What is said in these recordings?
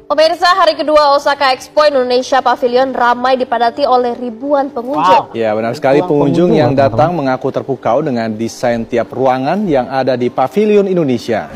Pemirsa, hari kedua Osaka Expo Indonesia Pavilion ramai dipadati oleh ribuan pengunjung. Ya, benar sekali. Pengunjung yang datang mengaku terpukau dengan desain tiap ruangan yang ada di Pavilion Indonesia.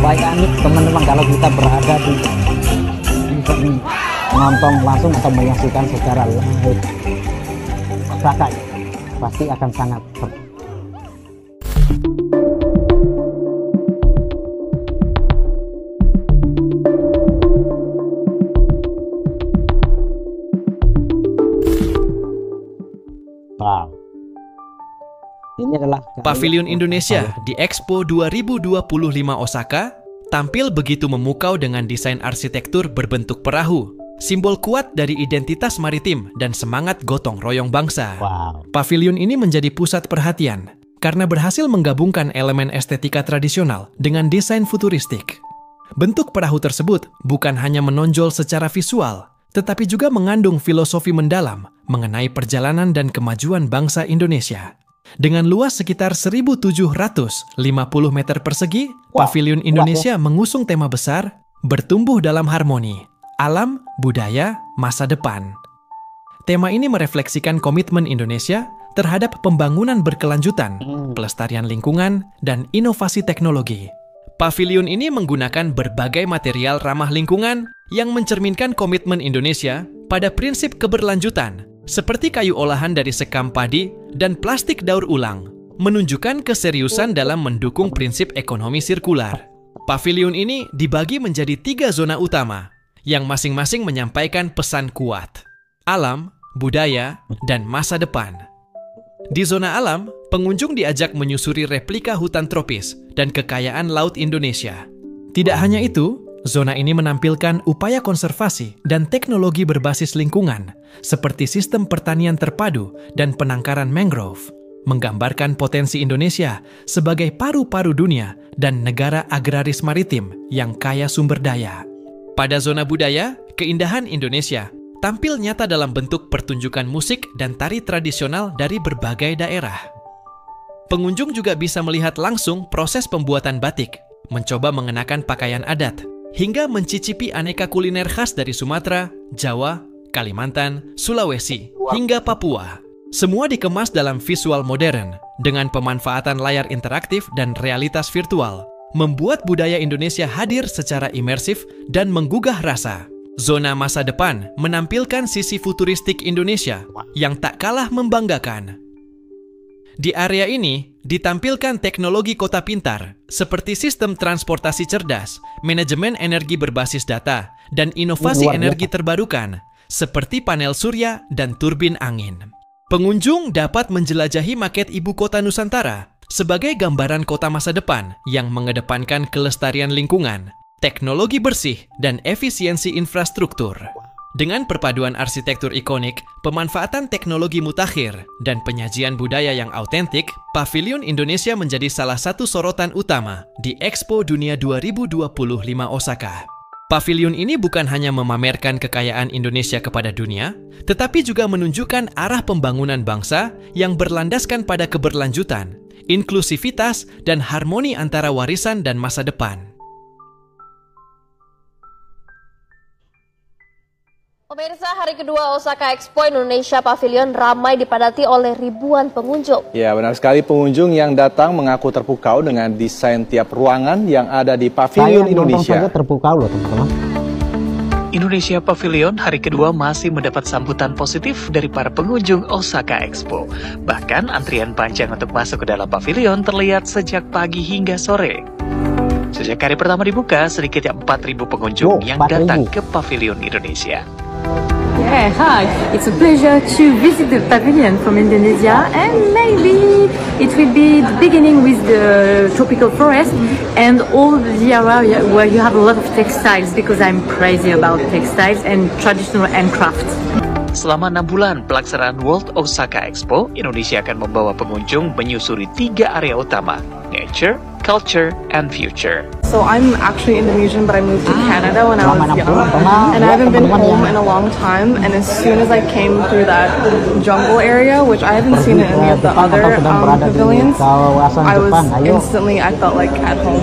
Baik teman-teman, kalau kita berada di menonton langsung atau menyaksikan secara live, Osaka pasti akan sangat Ini adalah Pavilion Indonesia di Expo 2025 Osaka tampil begitu memukau dengan desain arsitektur berbentuk perahu, simbol kuat dari identitas maritim dan semangat gotong royong bangsa. Pavilion ini menjadi pusat perhatian karena berhasil menggabungkan elemen estetika tradisional dengan desain futuristik. Bentuk perahu tersebut bukan hanya menonjol secara visual, tetapi juga mengandung filosofi mendalam mengenai perjalanan dan kemajuan bangsa Indonesia. Dengan luas sekitar 1.750 meter persegi, Pavilion Indonesia mengusung tema besar, bertumbuh dalam harmoni, alam, budaya, masa depan. Tema ini merefleksikan komitmen Indonesia terhadap pembangunan berkelanjutan, pelestarian lingkungan, dan inovasi teknologi. Pavilion ini menggunakan berbagai material ramah lingkungan yang mencerminkan komitmen Indonesia pada prinsip keberlanjutan, seperti kayu olahan dari sekam padi dan plastik daur ulang, menunjukkan keseriusan dalam mendukung prinsip ekonomi sirkular. Pavilion ini dibagi menjadi 3 zona utama, yang masing-masing menyampaikan pesan kuat: alam, budaya, dan masa depan. Di zona alam, pengunjung diajak menyusuri replika hutan tropis dan kekayaan laut Indonesia. Tidak hanya itu, zona ini menampilkan upaya konservasi dan teknologi berbasis lingkungan, seperti sistem pertanian terpadu dan penangkaran mangrove, menggambarkan potensi Indonesia sebagai paru-paru dunia dan negara agraris maritim yang kaya sumber daya. Pada zona budaya, keindahan Indonesia tampil nyata dalam bentuk pertunjukan musik dan tari tradisional dari berbagai daerah. Pengunjung juga bisa melihat langsung proses pembuatan batik, mencoba mengenakan pakaian adat, hingga mencicipi aneka kuliner khas dari Sumatera, Jawa, Kalimantan, Sulawesi, hingga Papua. Semua dikemas dalam visual modern, dengan pemanfaatan layar interaktif dan realitas virtual, membuat budaya Indonesia hadir secara imersif dan menggugah rasa. Zona masa depan menampilkan sisi futuristik Indonesia yang tak kalah membanggakan. Di area ini ditampilkan teknologi kota pintar seperti sistem transportasi cerdas, manajemen energi berbasis data, dan inovasi energi terbarukan seperti panel surya dan turbin angin. Pengunjung dapat menjelajahi maket ibu kota Nusantara sebagai gambaran kota masa depan yang mengedepankan kelestarian lingkungan, teknologi bersih, dan efisiensi infrastruktur. Dengan perpaduan arsitektur ikonik, pemanfaatan teknologi mutakhir, dan penyajian budaya yang autentik, Pavilion Indonesia menjadi salah satu sorotan utama di Expo Dunia 2025 Osaka. Pavilion ini bukan hanya memamerkan kekayaan Indonesia kepada dunia, tetapi juga menunjukkan arah pembangunan bangsa yang berlandaskan pada keberlanjutan, inklusivitas, dan harmoni antara warisan dan masa depan. Pemirsa, hari kedua Osaka Expo Indonesia Pavilion ramai dipadati oleh ribuan pengunjung. Ya, benar sekali. Pengunjung yang datang mengaku terpukau dengan desain tiap ruangan yang ada di Pavilion Indonesia. Saya terpukau loh, teman-teman. Indonesia Pavilion hari kedua masih mendapat sambutan positif dari para pengunjung Osaka Expo. Bahkan antrian panjang untuk masuk ke dalam pavilion terlihat sejak pagi hingga sore. Sejak hari pertama dibuka, sedikitnya 4.000 pengunjung yang datang ke Pavilion Indonesia. Yeah, hi. It's a pleasure to visit the pavilion from Indonesia, and maybe it will be the beginning with the tropical forest and all the area where you have a lot of textiles, because I'm crazy about textiles and traditional handcraft. Selama 6 bulan pelaksanaan World Osaka Expo, Indonesia akan membawa pengunjung menyusuri 3 area utama: nature, culture, and future. So I'm actually Indonesian, but I moved to Canada when I was young, and I haven't been home in a long time. And as soon as I came through that jungle area, which I haven't seen in any of the other pavilions, I felt like at home.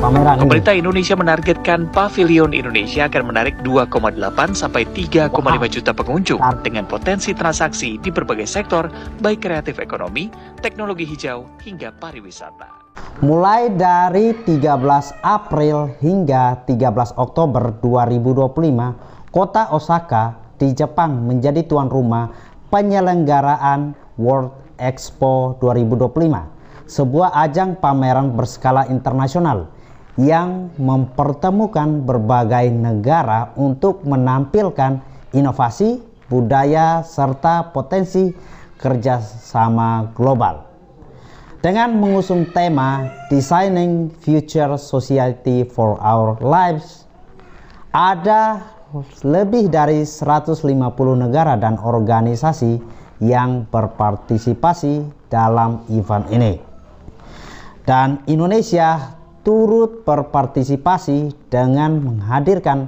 Pemerintah Indonesia menargetkan Pavilion Indonesia akan menarik 2,8 sampai 3,5 juta pengunjung dengan potensi transaksi di berbagai sektor, baik kreatif ekonomi, teknologi hijau, hingga pariwisata. Mulai dari 13 April hingga 13 Oktober 2025, kota Osaka di Jepang menjadi tuan rumah penyelenggaraan World Expo 2025, sebuah ajang pameran berskala internasional yang mempertemukan berbagai negara untuk menampilkan inovasi, budaya, serta potensi kerjasama global. Dengan mengusung tema Designing Future Society for Our Lives, ada lebih dari 150 negara dan organisasi yang berpartisipasi dalam event ini. Dan Indonesia turut berpartisipasi dengan menghadirkan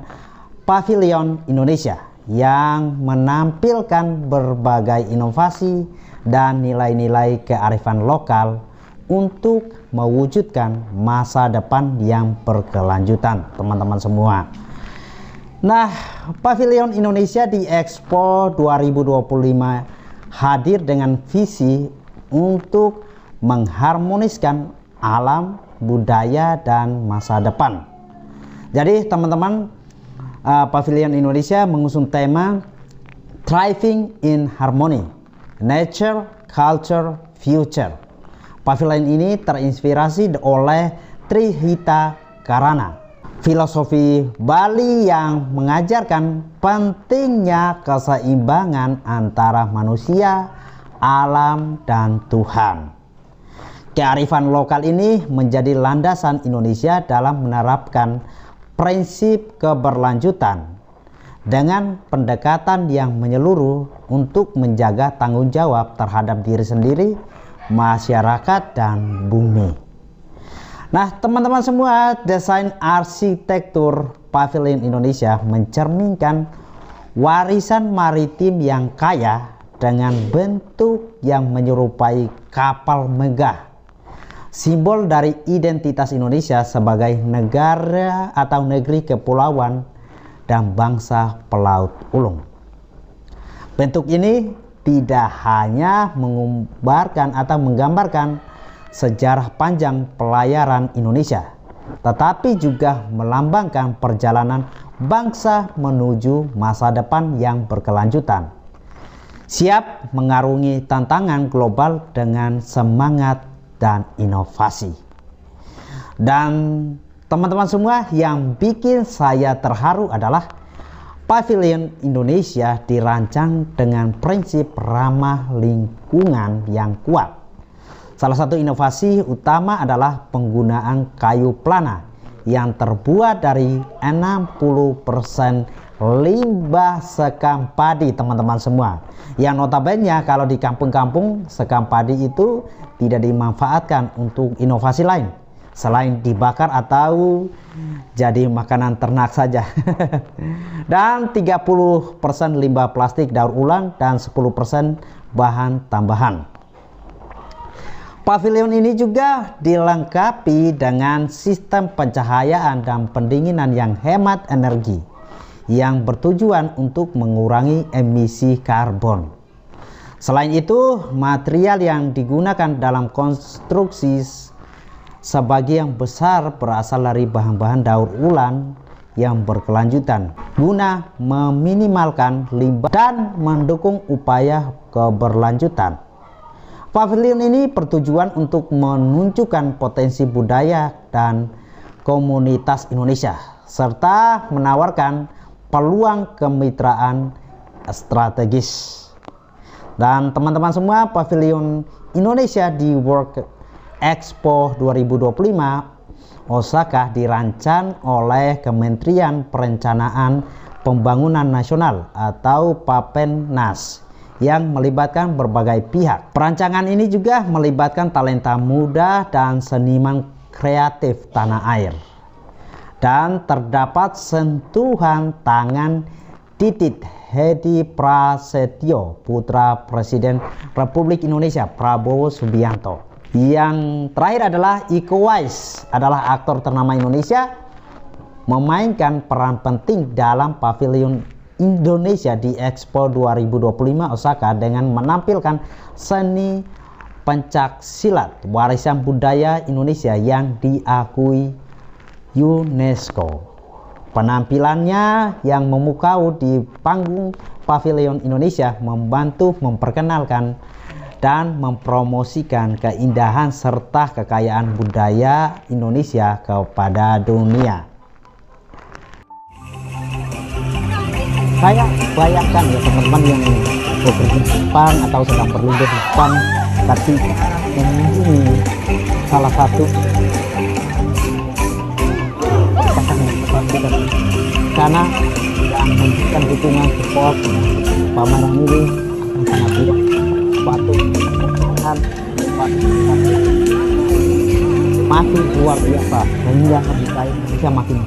Pavilion Indonesia yang menampilkan berbagai inovasi dan nilai-nilai kearifan lokal untuk mewujudkan masa depan yang berkelanjutan, teman-teman semua. Nah, Pavilion Indonesia di Expo 2025 hadir dengan visi untuk mengharmoniskan alam, budaya, dan masa depan. Jadi teman-teman, Pavilion Indonesia mengusung tema Thriving in Harmony, Nature, Culture, Future. Pavilion ini terinspirasi oleh Trihita Karana, filosofi Bali yang mengajarkan pentingnya keseimbangan antara manusia, alam, dan Tuhan. Kearifan lokal ini menjadi landasan Indonesia dalam menerapkan prinsip keberlanjutan dengan pendekatan yang menyeluruh untuk menjaga tanggung jawab terhadap diri sendiri, masyarakat, dan bumi. Nah, teman-teman semua, desain arsitektur Pavilion Indonesia mencerminkan warisan maritim yang kaya dengan bentuk yang menyerupai kapal megah, simbol dari identitas Indonesia sebagai negara atau negeri kepulauan dan bangsa pelaut ulung. Bentuk ini tidak hanya menggambarkan atau menggambarkan sejarah panjang pelayaran Indonesia, tetapi juga melambangkan perjalanan bangsa menuju masa depan yang berkelanjutan, siap mengarungi tantangan global dengan semangat dan inovasi. Dan teman-teman semua, yang bikin saya terharu adalah Pavilion Indonesia dirancang dengan prinsip ramah lingkungan yang kuat. Salah satu inovasi utama adalah penggunaan kayu plana yang terbuat dari 60% limbah sekam padi, teman-teman semua. Yang notabene kalau di kampung-kampung sekam padi itu tidak dimanfaatkan untuk inovasi lain selain dibakar atau jadi makanan ternak saja. Dan 30% limbah plastik daur ulang dan 10% bahan tambahan. Pavilion ini juga dilengkapi dengan sistem pencahayaan dan pendinginan yang hemat energi, yang bertujuan untuk mengurangi emisi karbon. Selain itu, material yang digunakan dalam konstruksi sebagian besar berasal dari bahan-bahan daur ulang yang berkelanjutan guna meminimalkan limbah dan mendukung upaya keberlanjutan. Pavilion ini bertujuan untuk menunjukkan potensi budaya dan komunitas Indonesia serta menawarkan peluang kemitraan strategis. Dan teman-teman semua, Pavilion Indonesia di World Expo 2025 Osaka dirancang oleh Kementerian Perencanaan Pembangunan Nasional atau Bappenas yang melibatkan berbagai pihak. Perancangan ini juga melibatkan talenta muda dan seniman kreatif tanah air. Dan terdapat sentuhan tangan Titit Hedi Prasetyo, putra Presiden Republik Indonesia Prabowo Subianto. Yang terakhir adalah Iko Uwais, adalah aktor ternama Indonesia, memainkan peran penting dalam pavilion Indonesia di Expo 2025 Osaka dengan menampilkan seni pencak silat warisan budaya Indonesia yang diakui UNESCO. Penampilannya yang memukau di panggung pavilion Indonesia membantu memperkenalkan dan mempromosikan keindahan serta kekayaan budaya Indonesia kepada dunia. Saya bayangkan ya teman-teman yang bekerja di Jepang atau sedang berlibur di Jepang, tapi mengunjungi salah satu karena yang memberikan dukungan support pameran ini akan sangat baik. Suatu masih luar biasa sehingga kita Indonesia makin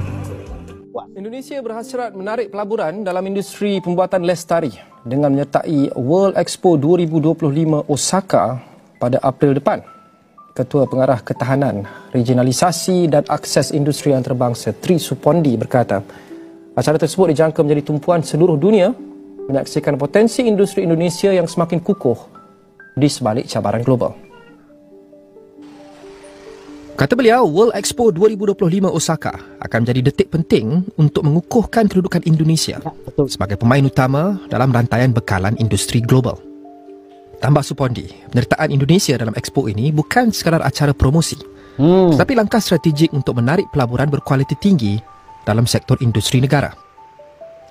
kuat. Indonesia berhasrat menarik pelaburan dalam industri pembuatan lestari dengan menyertai World Expo 2025 Osaka pada April depan. Ketua Pengarah Ketahanan, Regionalisasi dan Akses Industri Antarabangsa Tri Supondi berkata, acara tersebut dijangka menjadi tumpuan seluruh dunia menyaksikan potensi industri Indonesia yang semakin kukuh di sebalik cabaran global. Kata beliau, World Expo 2025 Osaka akan menjadi detik penting untuk mengukuhkan kedudukan Indonesia sebagai pemain utama dalam rantaian bekalan industri global. Tambah Supondi, penyertaan Indonesia dalam Expo ini bukan sekadar acara promosi, tetapi langkah strategik untuk menarik pelaburan berkualiti tinggi dalam sektor industri negara.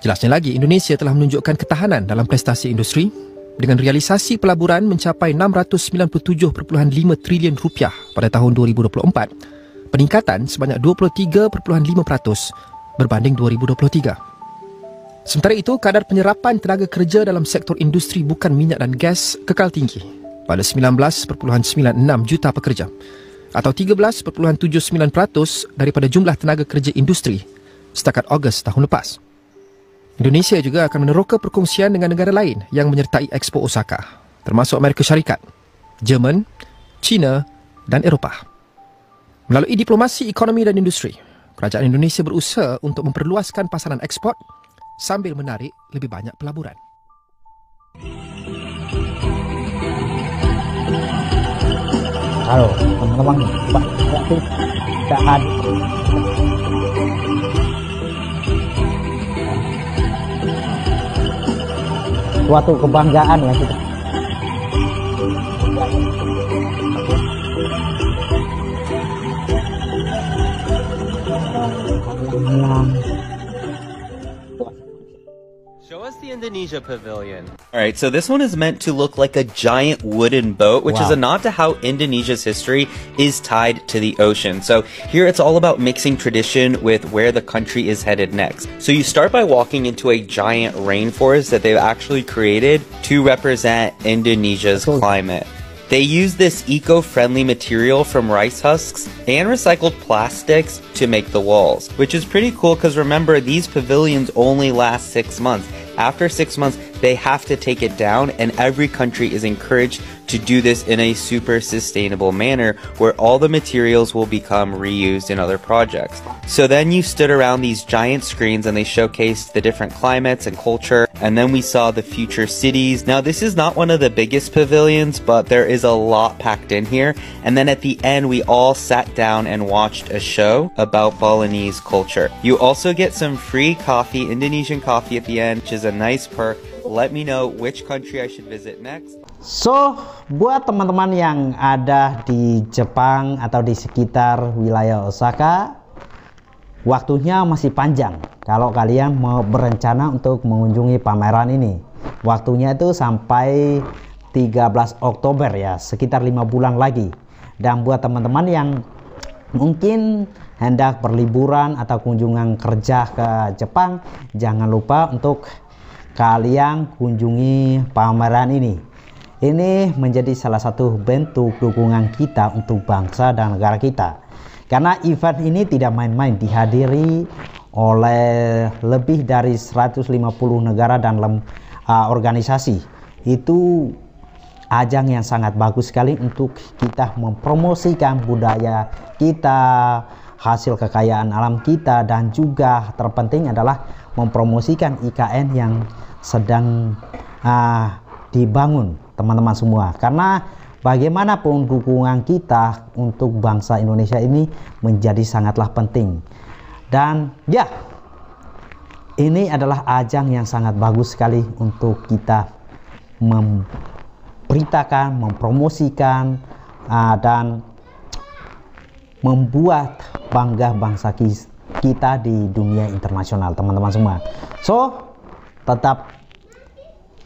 Jelasnya lagi, Indonesia telah menunjukkan ketahanan dalam prestasi industri dengan realisasi pelaburan mencapai 697.5 triliun rupiah pada tahun 2024, peningkatan sebanyak 23.5% berbanding 2023. Sementara itu, kadar penyerapan tenaga kerja dalam sektor industri bukan minyak dan gas kekal tinggi pada 19.96 juta pekerja atau 13.79% daripada jumlah tenaga kerja industri setakat Ogos tahun lepas. Indonesia juga akan meneroka perkongsian dengan negara lain yang menyertai Expo Osaka, termasuk Amerika Syarikat, Jerman, China dan Eropah. Melalui diplomasi ekonomi dan industri, kerajaan Indonesia berusaha untuk memperluaskan pasaran ekspor sambil menarik lebih banyak pelaburan. Halo teman-teman, Pak kita ada suatu kebanggaan ya kita. Show us the Indonesia pavilion. All right, so this one is meant to look like a giant wooden boat, which is a nod to how Indonesia's history is tied to the ocean. So here it's all about mixing tradition with where the country is headed next. So you start by walking into a giant rainforest that they've actually created to represent Indonesia's climate. They use this eco-friendly material from rice husks and recycled plastics to make the walls, which is pretty cool because remember, these pavilions only last 6 months. After 6 months, they have to take it down, and every country is encouraged to do this in a super sustainable manner where all the materials will become reused in other projects. So then you stood around these giant screens and they showcased the different climates and culture, and then we saw the future cities. Now this is not one of the biggest pavilions, but there is a lot packed in here, and then at the end we all sat down and watched a show about Balinese culture. You also get some free coffee, Indonesian coffee at the end, which is a nice perk. Let me know which country I should visit next. So, buat teman-teman yang ada di Jepang atau di sekitar wilayah Osaka, waktunya masih panjang. Kalau kalian mau berencana untuk mengunjungi pameran ini, waktunya itu sampai 13 Oktober ya, sekitar 5 bulan lagi. Dan buat teman-teman yang mungkin hendak berliburan atau kunjungan kerja ke Jepang, jangan lupa untuk kalian kunjungi pameran ini. Ini menjadi salah satu bentuk dukungan kita untuk bangsa dan negara kita. Karena event ini tidak main-main, dihadiri oleh lebih dari 150 negara dan organisasi. Itu ajang yang sangat bagus sekali untuk kita mempromosikan budaya kita, hasil kekayaan alam kita, dan juga terpenting adalah mempromosikan IKN yang sedang dibangun teman-teman semua. Karena bagaimanapun dukungan kita untuk bangsa Indonesia ini menjadi sangatlah penting. Dan ya, ini adalah ajang yang sangat bagus sekali untuk kita memberitakan, mempromosikan, dan membuat bangga bangsa kita di dunia internasional, teman-teman semua. So, tetap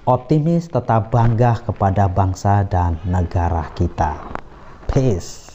optimis, tetap bangga kepada bangsa dan negara kita. Peace.